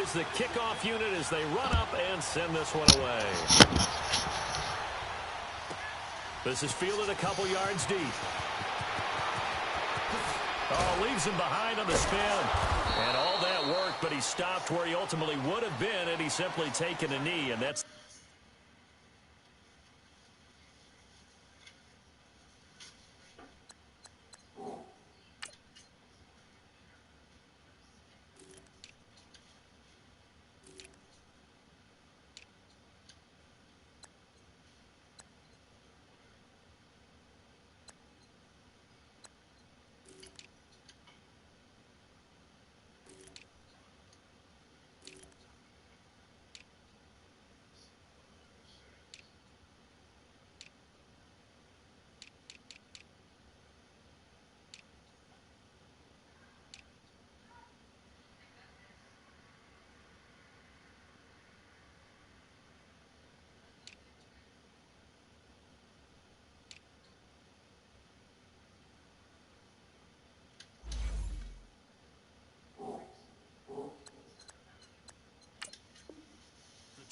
is the kickoff unit as they run up and send this one away. This is fielded a couple yards deep. Oh, leaves him behind on the spin. And all that work, but he stopped where he ultimately would have been, and he's simply taken a knee, and that's...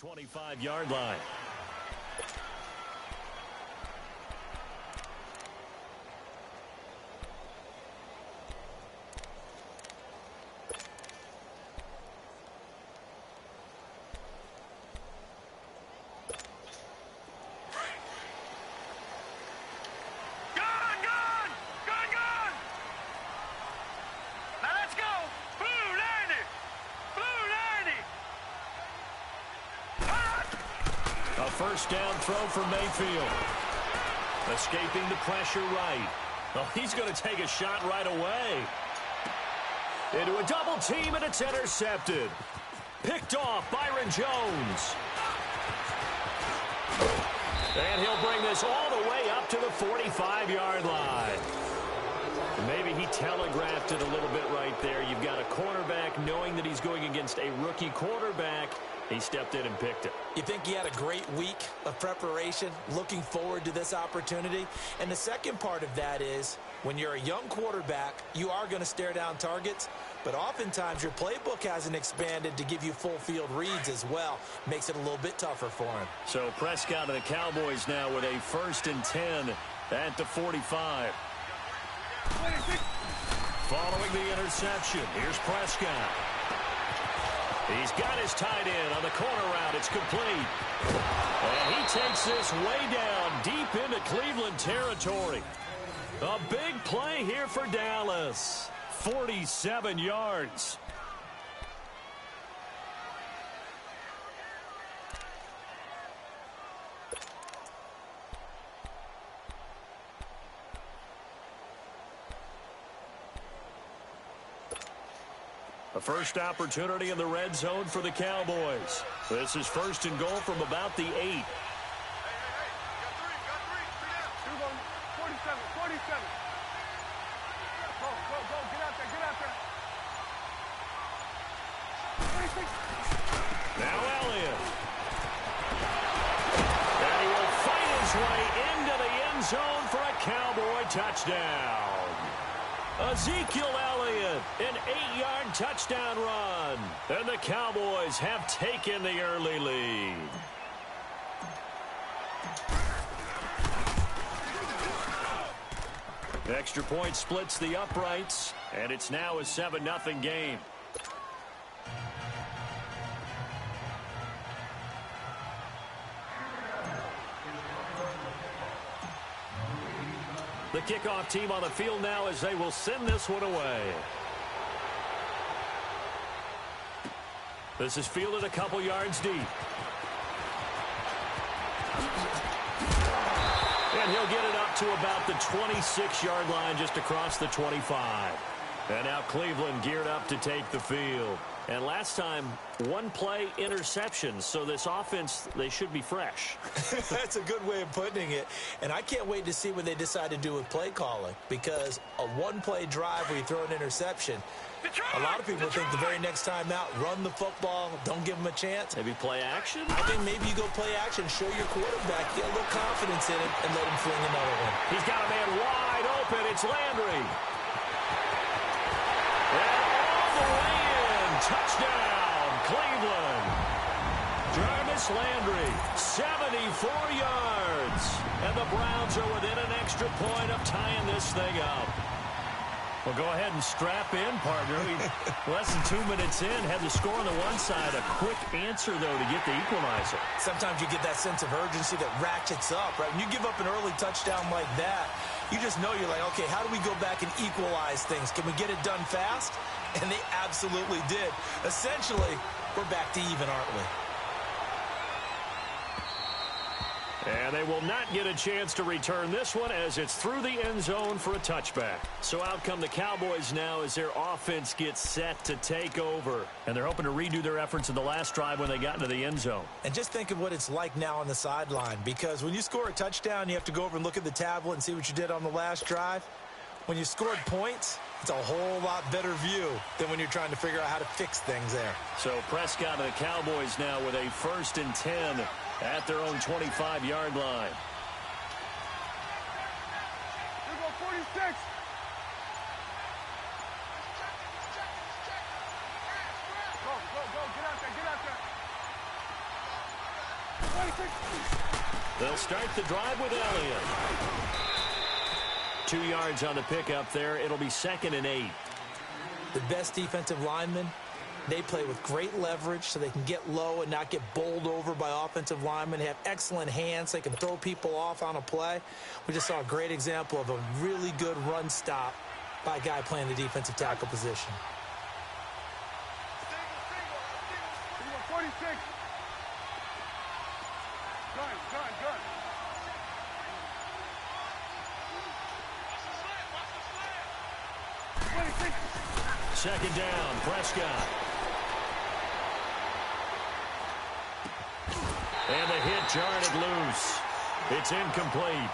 The 25-yard line. First down throw for Mayfield. Escaping the pressure right. Well, he's going to take a shot right away. Into a double team, and it's intercepted. Picked off Byron Jones. And he'll bring this all the way up to the 45-yard line. Maybe he telegraphed it a little bit right there. You've got a cornerback knowing that he's going against a rookie quarterback. He stepped in and picked it. You think he had a great week of preparation, looking forward to this opportunity? And the second part of that is, when you're a young quarterback, you are going to stare down targets, but oftentimes your playbook hasn't expanded to give you full field reads as well. Makes it a little bit tougher for him. So Prescott and the Cowboys now with a 1st and 10 at the 45. Following the interception, here's Prescott. He's got his tight end on the corner route. It's complete. And he takes this way down deep into Cleveland territory. A big play here for Dallas. 47 yards. A first opportunity in the red zone for the Cowboys. This is 1st and goal from about the 8. Hey, got 47. Go, get out there. 26. Now Elliott. And he will fight his way into the end zone for a Cowboy touchdown. Ezekiel Elliott, an 8-yard touchdown run. And the Cowboys have taken the early lead. Extra point splits the uprights, and it's now a 7-0 game. The kickoff team on the field now as they will send this one away. This is fielded a couple yards deep. And he'll get it up to about the 26-yard line, just across the 25. And now Cleveland geared up to take the field. And last time, one play interception, so this offense, they should be fresh. That's a good way of putting it. And I can't wait to see what they decide to do with play calling, because a one-play drive where you throw an interception, a lot of people think the very next time out, run the football, don't give them a chance. Maybe play action? I think maybe you go play action, show your quarterback, get a little confidence in him, and let him fling another one. He's got a man wide open. It's Landry. And all the way in. Touchdown, Cleveland. Jarvis Landry, 74 yards. And the Browns are within an extra point of tying this thing up. Well, go ahead and strap in, partner. Less than 2 minutes in, had the score on the one side. A quick answer, though, to get the equalizer. Sometimes you get that sense of urgency that ratchets up, right? When you give up an early touchdown like that, you just know you're like, okay, how do we go back and equalize things? Can we get it done fast? And they absolutely did. Essentially, we're back to even, aren't we? And they will not get a chance to return this one as it's through the end zone for a touchback. So out come the Cowboys now as their offense gets set to take over. And they're hoping to redo their efforts in the last drive when they got into the end zone. And just think of what it's like now on the sideline, because when you score a touchdown, you have to go over and look at the tablet and see what you did on the last drive. When you scored points, it's a whole lot better view than when you're trying to figure out how to fix things there. So Prescott and the Cowboys now with a 1st and 10 at their own 25-yard line. Here go 46. Go, get out there. 26. They'll start the drive with Elliott. 2 yards on the pickup there. It'll be 2nd and 8. The best defensive linemen, they play with great leverage so they can get low and not get bowled over by offensive linemen. They have excellent hands. They can throw people off on a play. We just saw a great example of a really good run stop by a guy playing the defensive tackle position. 46. Gun. 26. 2nd down, Prescott. And the hit jarred it loose. It's incomplete.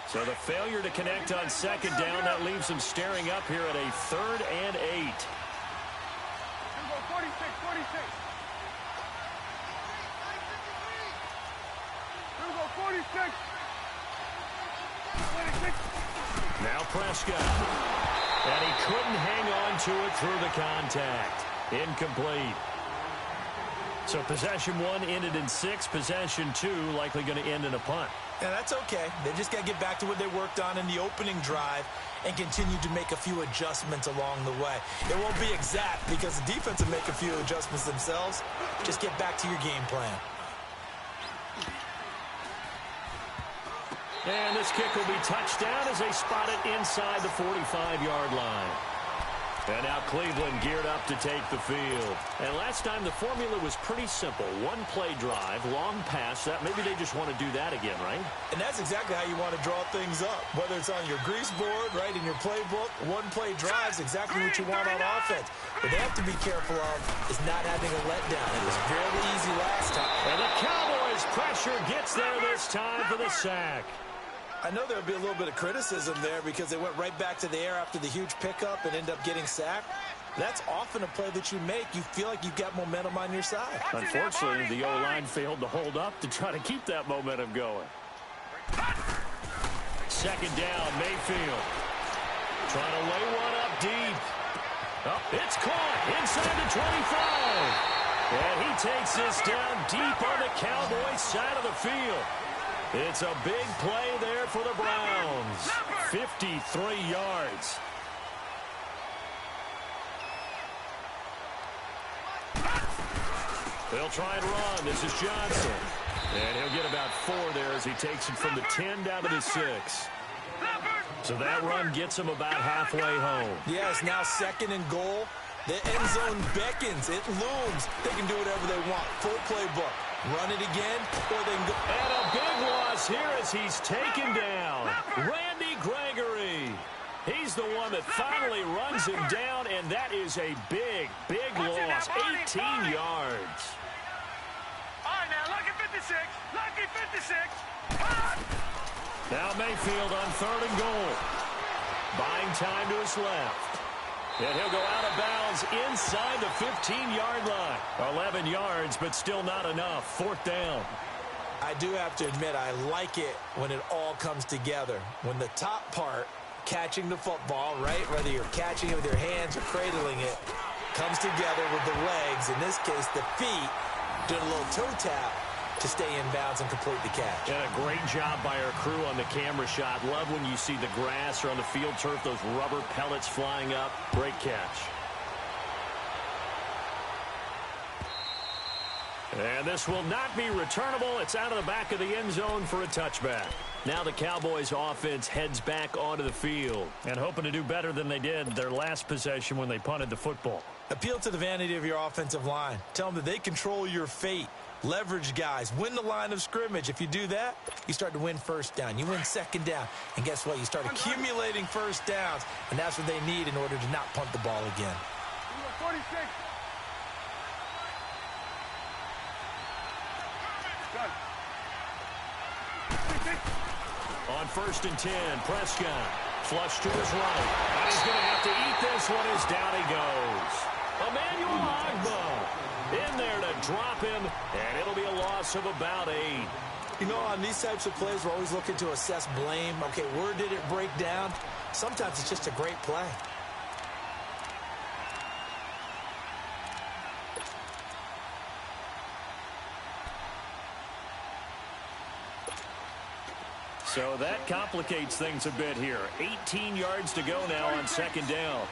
So the failure to connect on 2nd down, that leaves them staring up here at a 3rd and 8. Here go 46. Here go 46. 26. Now Prescott. And he couldn't hang on to it through the contact. Incomplete. So possession 1 ended in 6. Possession 2 likely going to end in a punt. And that's okay. They just got to get back to what they worked on in the opening drive and continue to make a few adjustments along the way. It won't be exact because the defense will make a few adjustments themselves. Just get back to your game plan. And this kick will be touched down as they spot it inside the 45-yard line. And now Cleveland geared up to take the field. And last time the formula was pretty simple. One-play drive, long pass. That maybe they just want to do that again, right? And that's exactly how you want to draw things up. Whether it's on your grease board, right, in your playbook, one-play drive is exactly what you want on offense. What they have to be careful of is not having a letdown. It was fairly easy last time. And the Cowboys' pressure gets there this time for the sack. I know there'll be a little bit of criticism there because they went right back to the air after the huge pickup and end up getting sacked. That's often a play that you make. You feel like you've got momentum on your side. Unfortunately, the O-line failed to hold up to try to keep that momentum going. 2nd down, Mayfield. Trying to lay one up deep. Oh, it's caught inside the 25. And he takes this down deep on the Cowboys side of the field. It's a big play there for the Browns. 53 yards. They'll try and run. This is Johnson. And he'll get about 4 there as he takes it from the 10 down to the 6. So that run gets him about halfway home. Yeah, it's now 2nd and goal. The end zone beckons. It looms. They can do whatever they want. Full playbook. Run it again, or they can go. And a big loss here as he's taken down. Randy Gregory. He's the one that finally runs him down, and that is a big, big loss. 18 yards. All right, now, lucky 56. Lucky 56. Now Mayfield on 3rd and goal. Buying time to his left. And he'll go out of bounds inside the 15-yard line. 11 yards, but still not enough. 4th down. I do have to admit, I like it when it all comes together. When the top part, catching the football, right, whether you're catching it with your hands or cradling it, comes together with the legs, in this case the feet, doing a little toe tap to stay in bounds and complete the catch. And a great job by our crew on the camera shot. Love when you see the grass or on the field turf, those rubber pellets flying up. Great catch. And this will not be returnable. It's out of the back of the end zone for a touchback. Now the Cowboys offense heads back onto the field and hoping to do better than they did their last possession when they punted the football. Appeal to the vanity of your offensive line. Tell them that they control your fate. Leverage guys. Win the line of scrimmage. If you do that, you start to win first down. You win second down. And guess what? You start accumulating first downs. And that's what they need in order to not punt the ball again. 46. On 1st and 10, Prescott flush to his right. And he's going to have to eat this one as down he goes. Emmanuel Ogbah in there to drop him, and it'll be a loss of about 8. You know, on these types of plays, we're always looking to assess blame. Okay, where did it break down? Sometimes it's just a great play. So that complicates things a bit here. 18 yards to go now on 2nd down.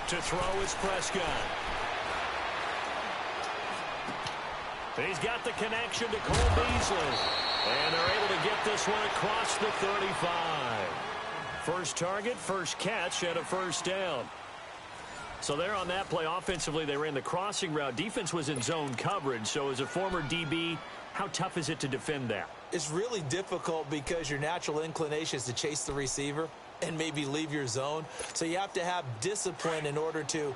To throw is Prescott. He's got the connection to Cole Beasley. And they're able to get this one across the 35. First target, first catch, and a first down. So there on that play, offensively, they ran the crossing route. Defense was in zone coverage. So as a former DB, how tough is it to defend that? It's really difficult because your natural inclination is to chase the receiver and maybe leave your zone. So you have to have discipline in order to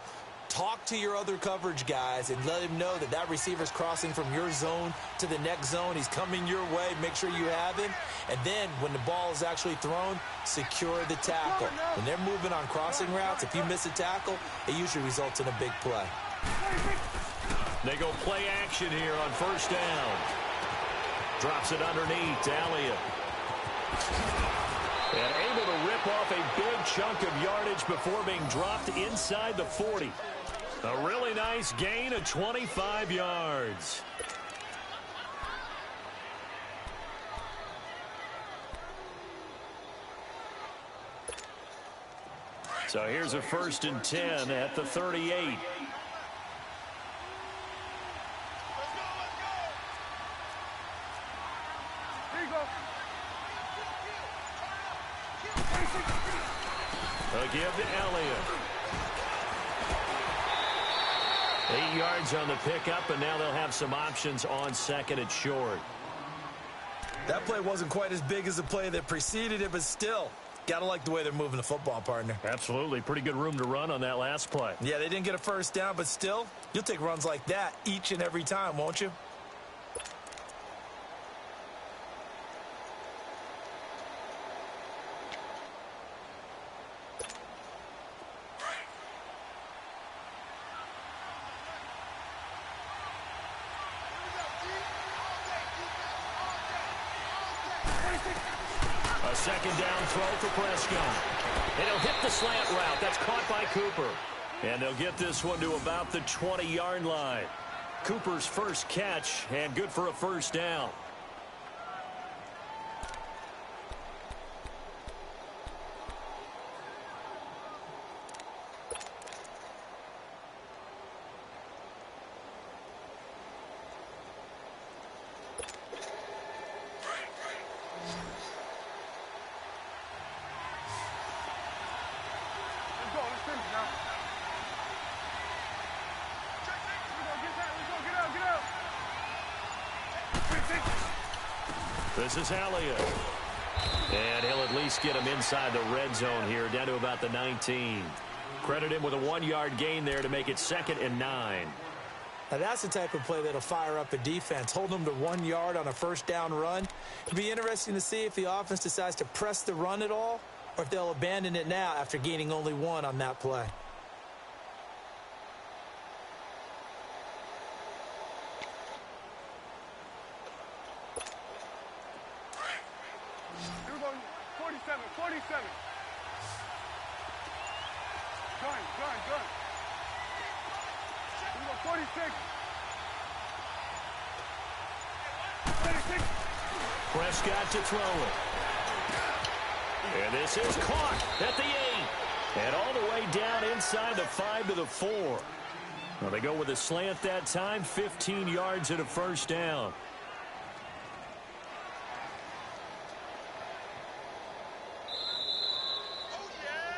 talk to your other coverage guys and let him know that that receiver's crossing from your zone to the next zone. He's coming your way. Make sure you have him. And then when the ball is actually thrown, secure the tackle. When they're moving on crossing routes, if you miss a tackle, it usually results in a big play. They go play action here on 1st down. Drops it underneath to Elliott. And able to rip off a big chunk of yardage before being dropped inside the 40. A really nice gain of 25 yards. So here's a 1st and 10 at the 38. A give to Elliott. 8 yards on the pickup, and now they'll have some options on 2nd and short. That play wasn't quite as big as the play that preceded it, but still, gotta like the way they're moving the football, partner. Absolutely. Pretty good room to run on that last play. Yeah, they didn't get a first down, but still, you'll take runs like that each and every time, won't you? A 2nd down throw for Prescott. And he'll hit the slant route. That's caught by Cooper. And they'll get this one to about the 20-yard line. Cooper's first catch, and good for a first down. This is Elliott. And he'll at least get him inside the red zone here, down to about the 19. Credit him with a 1-yard gain there to make it 2nd and 9. Now that's the type of play that'll fire up a defense. Hold them to 1 yard on a first down run. It'll be interesting to see if the offense decides to press the run at all, or if they'll abandon it now after gaining only 1 on that play. 47, 47. Gun. We go 46. 36. Prescott to throw it. And this is caught at the 8. And all the way down inside the 5 to the 4. Well, they go with a slant that time, 15 yards and a first down. Oh, yeah!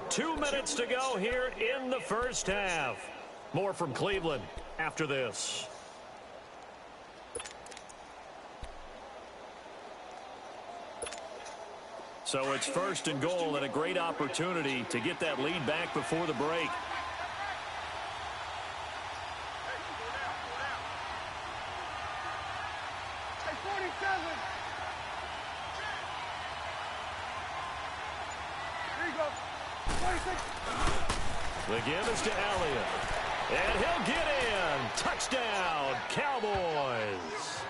2 minutes to go here in the first half. More from Cleveland after this. So it's first and goal and a great opportunity to get that lead back before the break. Hey, 47. Here you go. 26. The give is to Elliott. And he'll get in. Touchdown, Cowboys.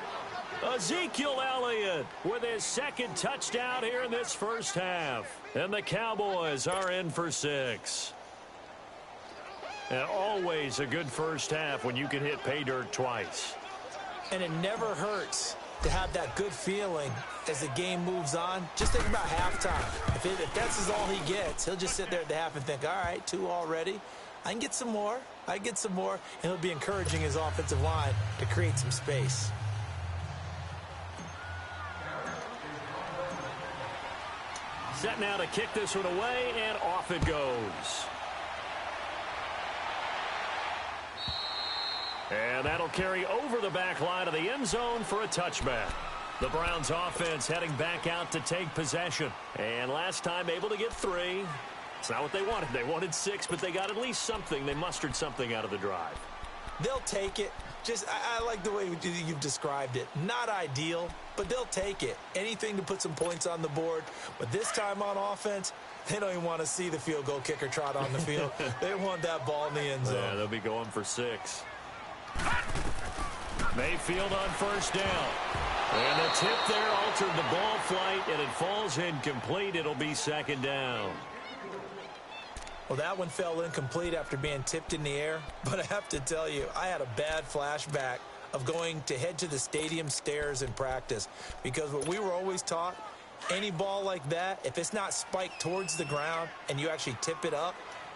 Ezekiel Elliott with his second touchdown here in this first half. And the Cowboys are in for 6. And always a good first half when you can hit pay dirt twice. And it never hurts to have that good feeling as the game moves on. Just think about halftime. If that's all he gets, he'll just sit there at the half and think, all right, 2 already. I can get some more. And he'll be encouraging his offensive line to create some space. Set now to kick this one away, and off it goes. And that'll carry over the back line of the end zone for a touchback. The Browns offense heading back out to take possession. And last time able to get 3. It's not what they wanted. They wanted 6, but they got at least something. They mustered something out of the drive. They'll take it. I like the way you've described it. Not ideal, but they'll take it. Anything to put some points on the board. But this time on offense, they don't even want to see the field goal kicker trot on the field. They want that ball in the end zone. Yeah, they'll be going for 6. Mayfield on first down. And the tip there altered the ball flight, and it falls incomplete. It'll be second down. Well, that one fell incomplete after being tipped in the air. But I have to tell you, I had a bad flashback of going to head to the stadium stairs in practice. Because what we were always taught, any ball like that, if it's not spiked towards the ground and you actually tip it up,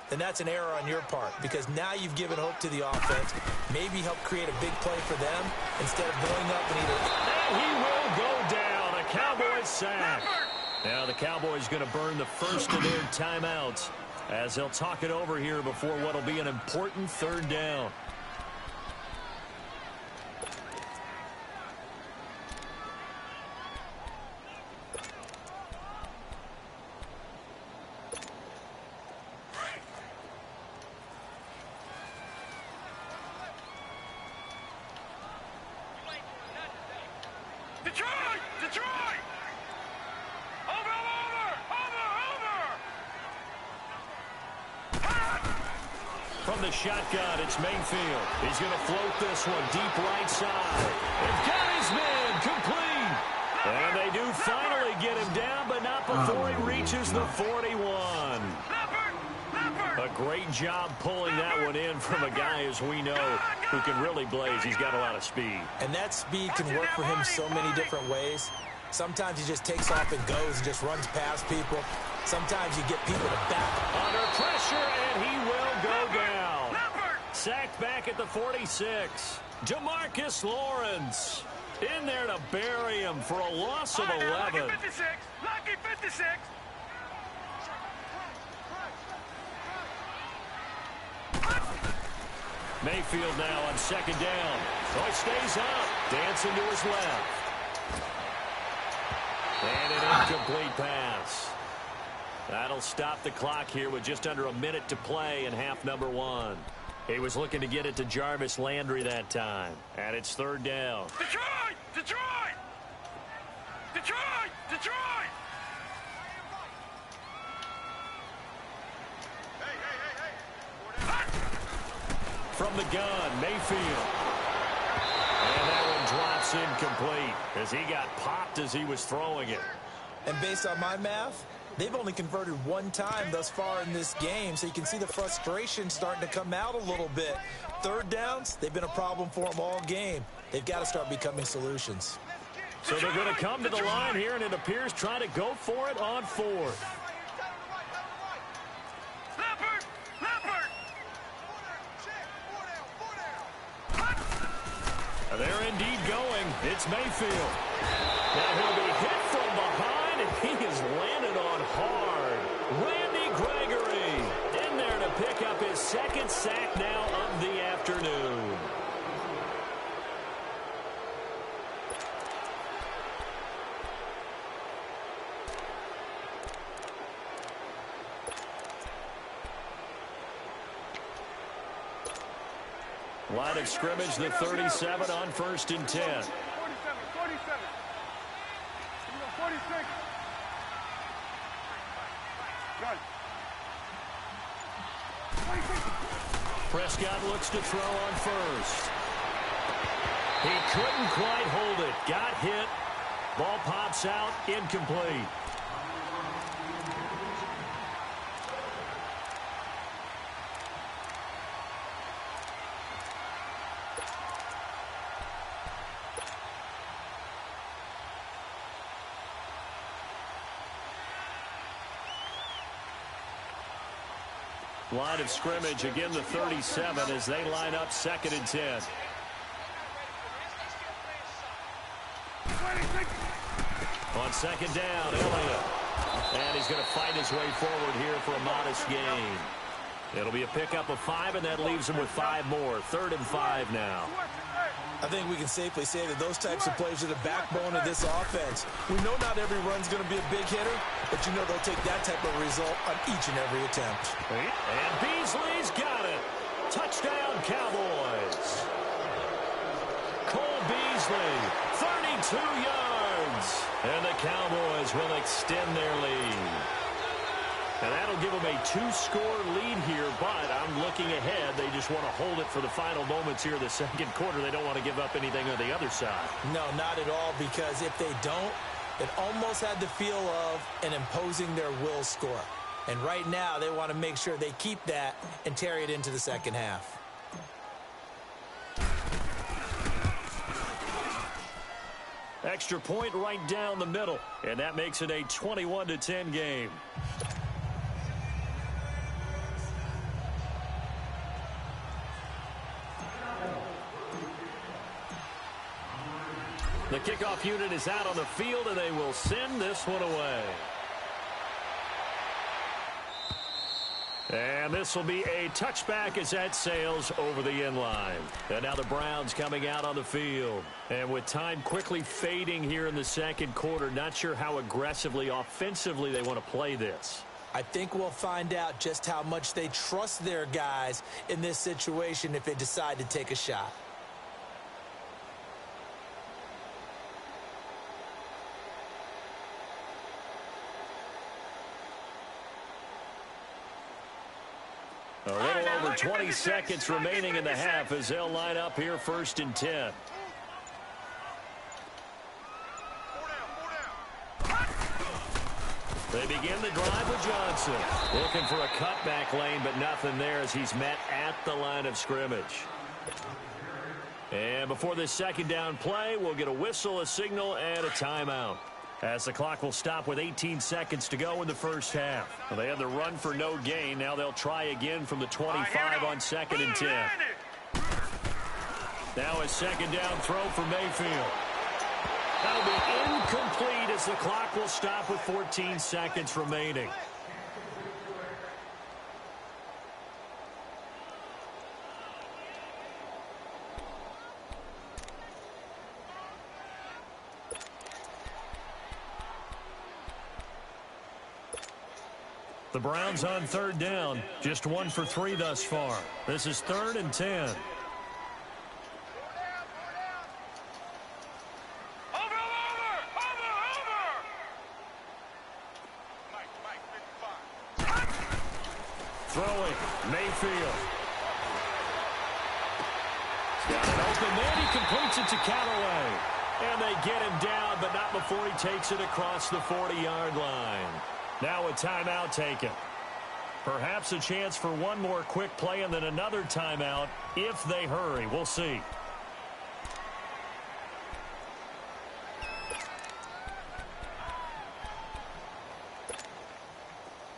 then that's an error on your part. Because now you've given hope to the offense. Maybe help create a big play for them instead of going up and either... And he will go down. A Cowboys sack. Now the Cowboys going to burn the first of their timeouts, as they'll talk it over here before what will be an important third down. Detroit! Over! From the shotgun, it's Mayfield. He's going to float this one deep right side. They've got his man complete. And they do finally get him down, but not before he reaches the 41. A great job pulling that one in from a guy, as we know, who can really blaze. He's got a lot of speed. And that speed can work for him so many different ways. Sometimes he just takes off and goes and just runs past people. Sometimes you get people to back. Under pressure, and he will go down. Sacked back at the 46. DeMarcus Lawrence in there to bury him for a loss of 11. Lucky 56. Lucky 56. Mayfield now on second down. Oh, he stays up. Dancing to his left. And an incomplete pass. That'll stop the clock here with just under a minute to play in half number 1. He was looking to get it to Jarvis Landry that time. And it's third down. Detroit! Detroit! Detroit! Detroit! From the gun, Mayfield. And that one drops That's incomplete as he got popped as he was throwing it. And based on my math, they've only converted one time thus far in this game, so you can see the frustration starting to come out a little bit. Third downs, they've been a problem for them all game. They've got to start becoming solutions. So they're going to come to the line here, and it appears trying to go for it on fourth. They're indeed going. It's Mayfield. Now he'll be hit from behind, and he is landed on hard. Randy Gregory in there to pick up his second sack now of the afternoon. Line of scrimmage, the 37 on 1st and 10. 47. 46. Good. 26. Prescott looks to throw on first. He couldn't quite hold it. Got hit. Ball pops out. Incomplete. Line of scrimmage, again the 37 as they line up 2nd and 10. 26. On 2nd down, Elliott. And he's going to fight his way forward here for a modest gain. It'll be a pickup of 5, and that leaves him with 5 more. 3rd and 5 now. I think we can safely say that those types of plays are the backbone of this offense. We know not every run's going to be a big hitter, but you know they'll take that type of result on each and every attempt. And Beasley's got it. Touchdown, Cowboys. Cole Beasley, 32 yards. And the Cowboys will extend their lead. And that'll give them a 2-score lead here, but I'm looking ahead. They just want to hold it for the final moments here in the 2nd quarter. They don't want to give up anything on the other side. No, not at all, because if they don't, it almost had the feel of an imposing their will score. And right now, they want to make sure they keep that and carry it into the 2nd half. Extra point right down the middle, and that makes it a 21-10 game. The kickoff unit is out on the field, and they will send this one away. And this will be a touchback as that sails over the end line. And now the Browns coming out on the field. And with time quickly fading here in the 2nd quarter, not sure how aggressively, offensively they want to play this. I think we'll find out just how much they trust their guys in this situation if they decide to take a shot. A little over 20 seconds remaining in the half as they'll line up here 1st and 10. They begin the drive with Johnson. Looking for a cutback lane, but nothing there as he's met at the line of scrimmage. And before this 2nd down play, we'll get a whistle, a signal, and a timeout. As the clock will stop with 18 seconds to go in the 1st half. Well, they had the run for no gain. Now they'll try again from the 25 on 2nd and 10. Now a 2nd down throw for Mayfield. That'll be incomplete as the clock will stop with 14 seconds remaining. The Browns on 3rd down, just 1 for 3 thus far. This is 3rd and 10. Throwing, Mayfield. He's got it open, and he completes it to Callaway. And they get him down, but not before he takes it across the 40-yard line. Now a timeout taken. Perhaps a chance for one more quick play and then another timeout if they hurry. We'll see.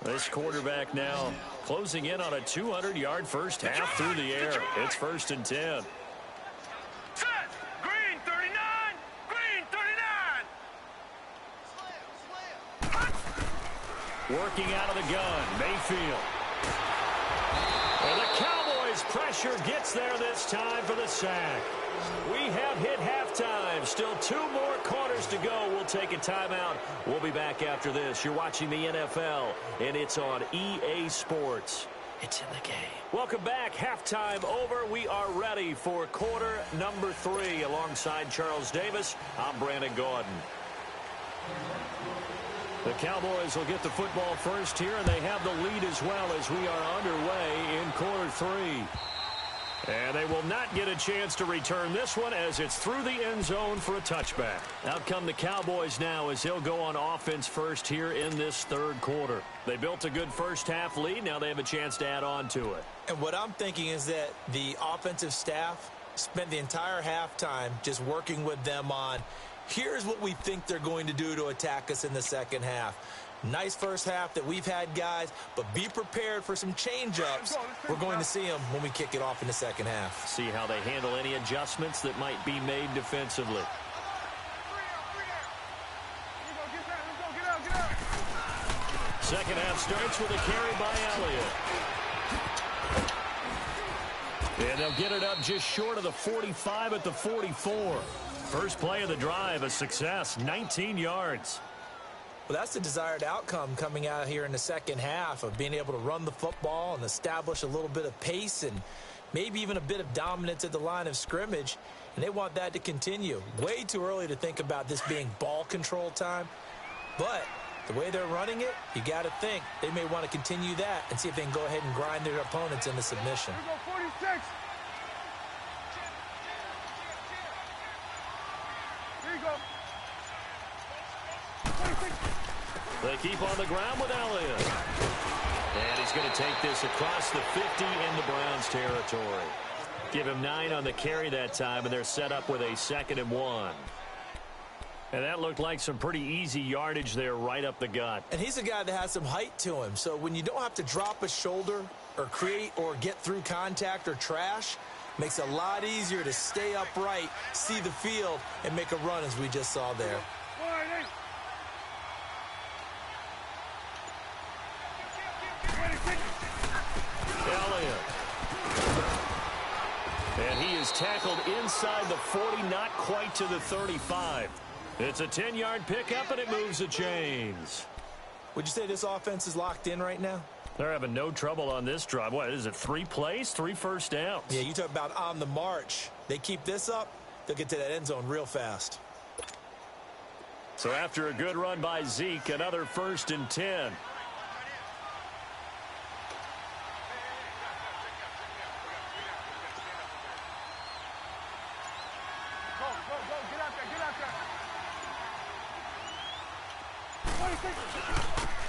This quarterback now closing in on a 200-yard first half through the air. It's 1st and 10. Set. Green 39. Green 39. Working out of the gun, Mayfield. And the Cowboys' pressure gets there this time for the sack. We have hit halftime. Still 2 more quarters to go. We'll take a timeout. We'll be back after this. You're watching the NFL, and it's on EA Sports. It's in the game. Welcome back. Halftime over. We are ready for quarter number 3. Alongside Charles Davis, I'm Brandon Gordon. The Cowboys will get the football first here, and they have the lead as well as we are underway in quarter 3. And they will not get a chance to return this one as it's through the end zone for a touchback. Out come the Cowboys now as he'll go on offense first here in this 3rd quarter. They built a good first half lead. Now they have a chance to add on to it. And what I'm thinking is that the offensive staff spent the entire halftime just working with them on, here's what we think they're going to do to attack us in the second half. Nice first half that we've had, guys, but be prepared for some change-ups. We're going to see them when we kick it off in the second half. See how they handle any adjustments that might be made defensively. Second half starts with a carry by Elliott. And they'll get it up just short of the 45 at the 44. First play of the drive, a success, 19 yards. Well, that's the desired outcome coming out here in the second half of being able to run the football and establish a little bit of pace and maybe even a bit of dominance at the line of scrimmage. And they want that to continue. Way too early to think about this being ball control time. But the way they're running it, you got to think they may want to continue that and see if they can go ahead and grind their opponents into submission. Here we go, 46. Here you go. 26. They keep on the ground with Elliott. And he's going to take this across the 50 into Browns territory. Give him 9 on the carry that time, and they're set up with a 2nd and 1. And that looked like some pretty easy yardage there right up the gut. And he's a guy that has some height to him. So when you don't have to drop a shoulder or create or get through contact or trash, makes it a lot easier to stay upright, see the field, and make a run as we just saw there. Elliott. And he is tackled inside the 40, not quite to the 35. It's a 10-yard pickup, and it moves the chains. Would you say this offense is locked in right now? They're having no trouble on this drive. What is it, 3 plays, 3 first downs? Yeah, you talk about on the march. They keep this up, they'll get to that end zone real fast. So after a good run by Zeke, another 1st and 10. Go, get out there.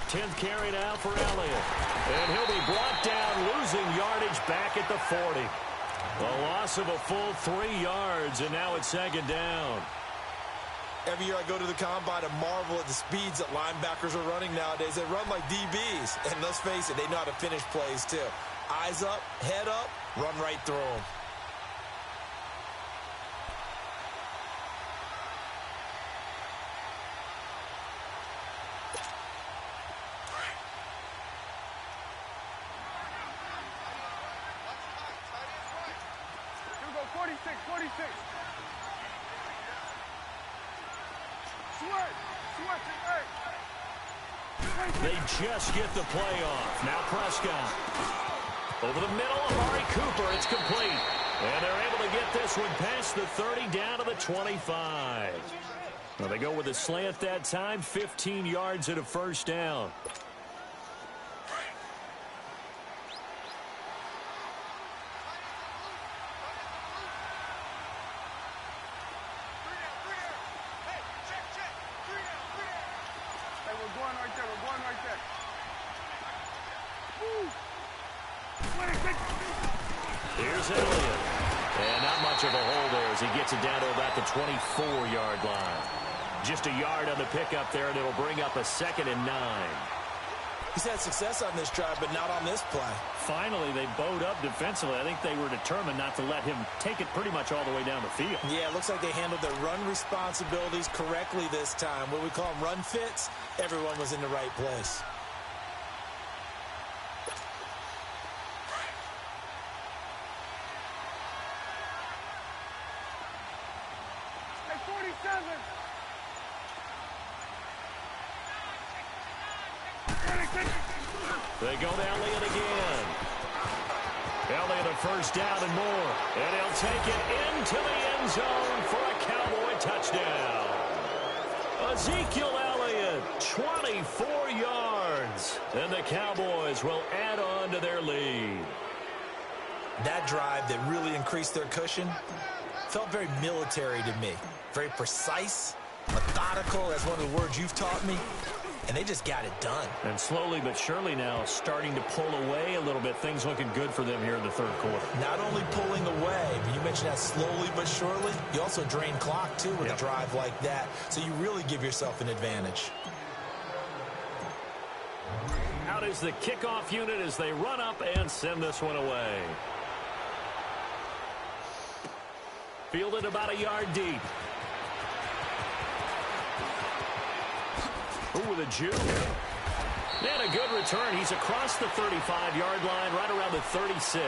10th carry now for Elliott. And he'll be brought down, losing yardage back at the 40. A loss of a full 3 yards, and now it's 2nd down. Every year I go to the combine and marvel at the speeds that linebackers are running nowadays. They run like DBs, and let's face it, they know how to finish plays too. Eyes up, head up, run right through them. Here we go, 46. They just get the play off. Now Prescott. Over the middle, Amari Cooper. It's complete. And they're able to get this one past the 30 down to the 25. Well, they go with a slant that time, 15 yards and a first down. is Elliott. And not much of a hole there as he gets it down to about the 24-yard line. Just a yard on the pickup there, and it'll bring up a 2nd and 9. He's had success on this drive, but not on this play. Finally, they bowed up defensively. I think they were determined not to let him take it pretty much all the way down the field. Yeah, it looks like they handled their run responsibilities correctly this time. What we call them run fits, everyone was in the right place. Hey, 47. They go to Elliott again. Elliott a first down and more. And he'll take it into the end zone for a Cowboy touchdown. Ezekiel Elliott, 24 yards. And the Cowboys will add on to their lead. That drive that really increased their cushion felt very military to me. Very precise, methodical. That's one of the words you've taught me. And they just got it done. And slowly but surely now starting to pull away a little bit. Things looking good for them here in the third quarter. Not only pulling away, but you mentioned that slowly but surely. You also drain clock, too, with a drive like that. So you really give yourself an advantage. Out is the kickoff unit as they run up and send this one away. Fielded about a yard deep. Ooh, with a juke. And a good return. He's across the 35-yard line, right around the 36.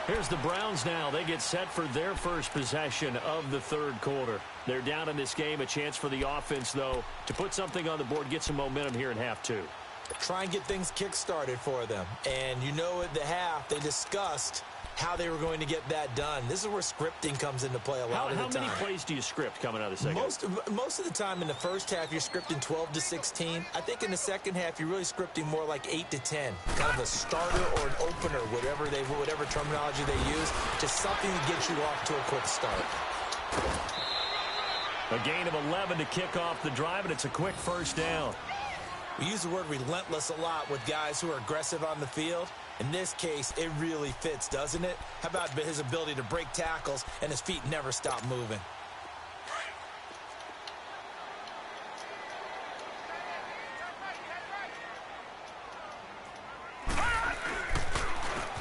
Here's the Browns now. They get set for their first possession of the third quarter. They're down in this game. A chance for the offense, though, to put something on the board, get some momentum here in half two. Try and get things kick-started for them. And you know at the half, they discussed how they were going to get that done. This is where scripting comes into play a lot of the time. How many plays do you script coming out of the second? Most of the time in the first half, you're scripting 12 to 16. I think in the second half, you're really scripting more like 8 to 10. Kind of a starter or an opener, whatever terminology they use. Just something to get you off to a quick start. A gain of 11 to kick off the drive, and it's a quick first down. We use the word relentless a lot with guys who are aggressive on the field. In this case, it really fits, doesn't it? How about his ability to break tackles and his feet never stop moving?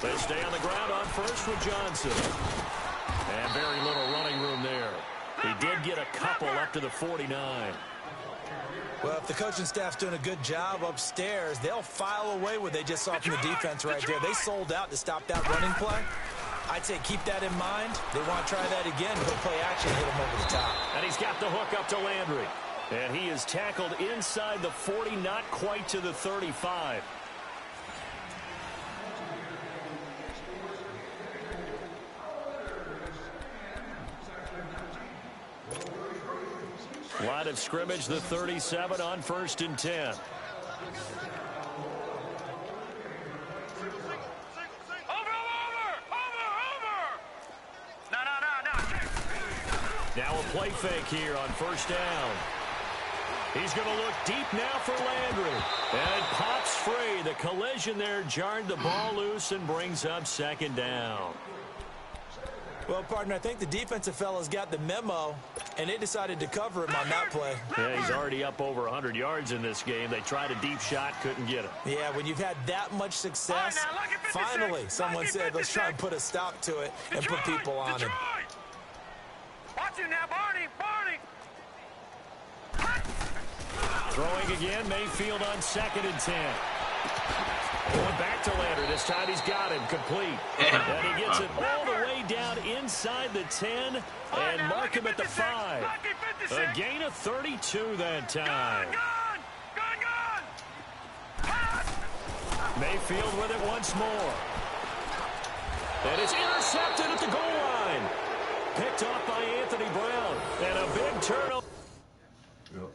They stay on the ground on first with Johnson. And very little running room there. He did get a couple up to the 49. Well, if the coaching staff's doing a good job upstairs, they'll file away what they just saw from the defense right there. They sold out to stop that running play. I'd say keep that in mind. They want to try that again. Go play action, hit him over the top. And he's got the hook up to Landry. And he is tackled inside the 40, not quite to the 35. Line of scrimmage, the 37 on 1st and 10. Over. No. Now a play fake here on first down. He's going to look deep now for Landry. And pops free. The collision there jarred the ball loose and brings up 2nd down. Well, partner, I think the defensive fellas got the memo, and they decided to cover him on that play. Yeah, he's already up over 100 yards in this game. They tried a deep shot, couldn't get him. Yeah, when you've had that much success, finally someone said, let's try and put a stop to it and put people on him. Watch him now, Barney. Throwing again, Mayfield on 2nd and 10. Going back to Landry. This time he's got him complete. And he gets it all the way down inside the 10 and mark him at the 5. A gain of 32 that time. Mayfield with it once more. And it's intercepted at the goal line. Picked off by Anthony Brown. And a big turnover. Yep.